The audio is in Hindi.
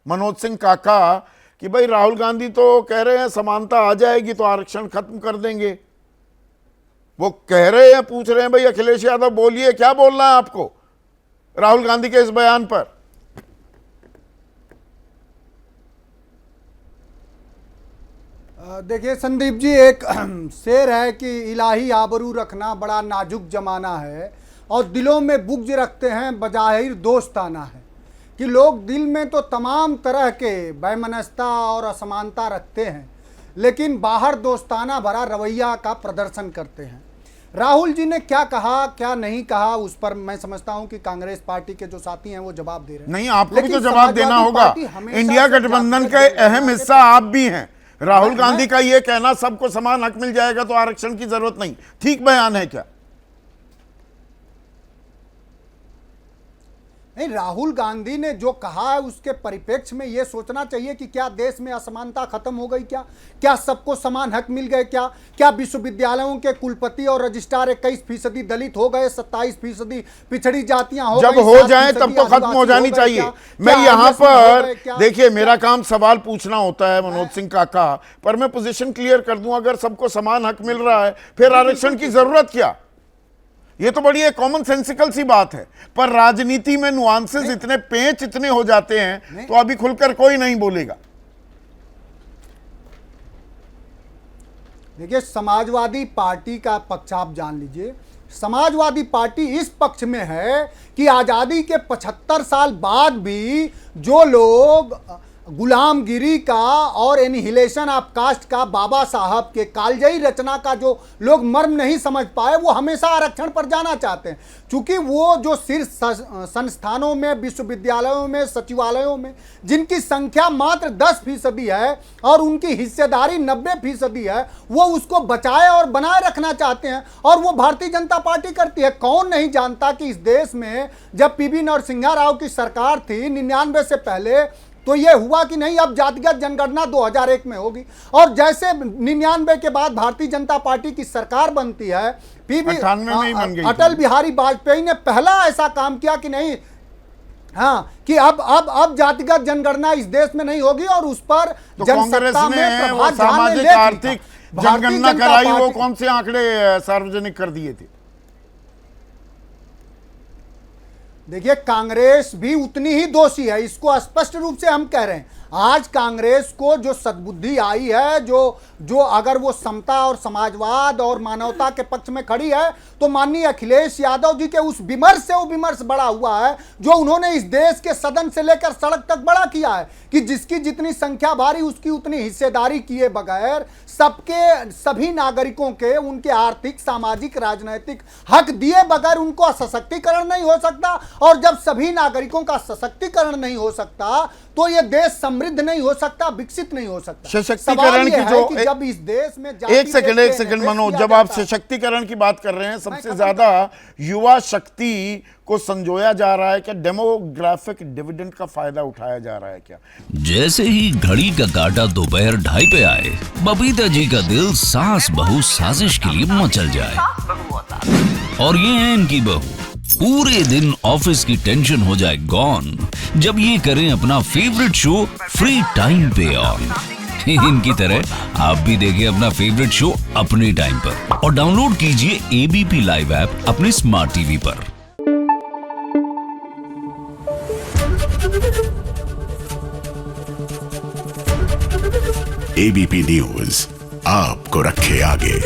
मनोज सिंह काका कि भाई राहुल गांधी तो कह रहे हैं समानता आ जाएगी तो आरक्षण खत्म कर देंगे। वो कह रहे हैं, पूछ रहे हैं भाई अखिलेश यादव बोलिए, क्या बोलना है आपको राहुल गांधी के इस बयान पर? देखिए संदीप जी, एक शेर है कि इलाही आबरू रखना बड़ा नाजुक जमाना है और दिलों में बुग़्ज़ रखते हैं बजाहिर दोस्ताना है। कि लोग दिल में तो तमाम तरह के वैमनस्यता और असमानता रखते हैं लेकिन बाहर दोस्ताना भरा रवैया का प्रदर्शन करते हैं। राहुल जी ने क्या कहा क्या नहीं कहा उस पर मैं समझता हूं कि कांग्रेस पार्टी के जो साथी हैं वो जवाब दे रहे हैं। नहीं, आपको भी तो जवाब देना होगा। इंडिया गठबंधन का अहम हिस्सा आप भी हैं। राहुल गांधी का ये कहना सबको समान हक मिल जाएगा तो आरक्षण की जरूरत नहीं, ठीक बयान है क्या? नहीं, राहुल गांधी ने जो कहा है उसके परिप्रेक्ष्य में यह सोचना चाहिए कि क्या देश में असमानता खत्म हो गई, क्या सबको समान हक मिल गए, क्या विश्वविद्यालयों के कुलपति और रजिस्ट्रार 21% दलित हो गए, 27% पिछड़ी जातियां हो जब गई, हो जाए तब तो खत्म हो जानी चाहिए। मैं यहाँ पर देखिए, मेरा काम सवाल पूछना होता है मनोज सिंह काका, पर मैं पोजीशन क्लियर कर दूं, अगर सबको समान हक मिल रहा है फिर आरक्षण की जरूरत क्या? ये तो बड़ी एक कॉमन सेंसिकल सी बात है, पर राजनीति में नुआंसेस इतने पेच इतने हो जाते हैं तो अभी खुलकर कोई नहीं बोलेगा। देखिए, समाजवादी पार्टी का पक्ष आप जान लीजिए। समाजवादी पार्टी इस पक्ष में है कि आज़ादी के 75 साल बाद भी जो लोग गुलामगिरी का और एनिहिलेशन ऑफ कास्ट का बाबा साहब के कालजयी रचना का जो लोग मर्म नहीं समझ पाए वो हमेशा आरक्षण पर जाना चाहते हैं। क्योंकि वो जो शीर्ष संस्थानों में, विश्वविद्यालयों में, सचिवालयों में जिनकी संख्या मात्र 10% है और उनकी हिस्सेदारी 90% है, वो उसको बचाए और बनाए रखना चाहते हैं और वो भारतीय जनता पार्टी करती है। कौन नहीं जानता कि इस देश में जब पीवी नरसिम्हा राव की सरकार थी 99 से पहले, तो ये हुआ कि नहीं अब जातिगत जनगणना 2001 में होगी, और जैसे 99 के बाद भारतीय जनता पार्टी की सरकार बनती है, पीवी अटल बिहारी वाजपेयी ने पहला ऐसा काम किया कि नहीं, हाँ, कि अब जातिगत जनगणना इस देश में नहीं होगी और उस पर तो जनसत्ता में प्रभाव सामाजिक आर्थिक जनगणना कराई, वो कौन से आंकड़े सार्वजनिक कर दिए थे? देखिए, कांग्रेस भी उतनी ही दोषी है, इसको स्पष्ट रूप से हम कह रहे हैं। आज कांग्रेस को जो सद्बुद्धि आई है, जो अगर वो समता और समाजवाद और मानवता के पक्ष में खड़ी है, तो माननीय अखिलेश यादव जी के उस विमर्श से वो विमर्श बड़ा हुआ है जो उन्होंने इस देश के सदन से लेकर सड़क तक बड़ा किया है कि जिसकी जितनी संख्या भारी उसकी उतनी हिस्सेदारी किए बगैर सभी नागरिकों के उनके आर्थिक, सामाजिक, राजनीतिक हक दिए बगैर उनको सशक्तिकरण नहीं हो सकता। और जब सभी नागरिकों का सशक्तिकरण नहीं हो सकता तो ये देश समृद्ध नहीं हो सकता, विकसित नहीं हो सकता। सशक्तिकरण की जो जब इस देश में एक सेकंड मनोज, जब आप सशक्तिकरण की बात कर रहे हैं, सबसे ज्यादा युवा शक्ति को संजोया जा रहा है क्या? डेमोग्राफिक डिविडेंड का फायदा उठाया जा रहा है क्या? जैसे ही घड़ी का काटा दोपहर 2:30 पे आए, बबीता जी का दिल सास बहू साजिश के लिए मचल जाए। और ये है इनकी बहू, पूरे दिन ऑफिस की टेंशन हो जाए गॉन जब ये करें अपना फेवरेट शो फ्री टाइम पे ऑन। इनकी तरह आप भी देखें अपना फेवरेट शो अपने टाइम पर और डाउनलोड कीजिए एबीपी लाइव ऐप अपने स्मार्ट टीवी पर। एबीपी न्यूज आपको रखे आगे।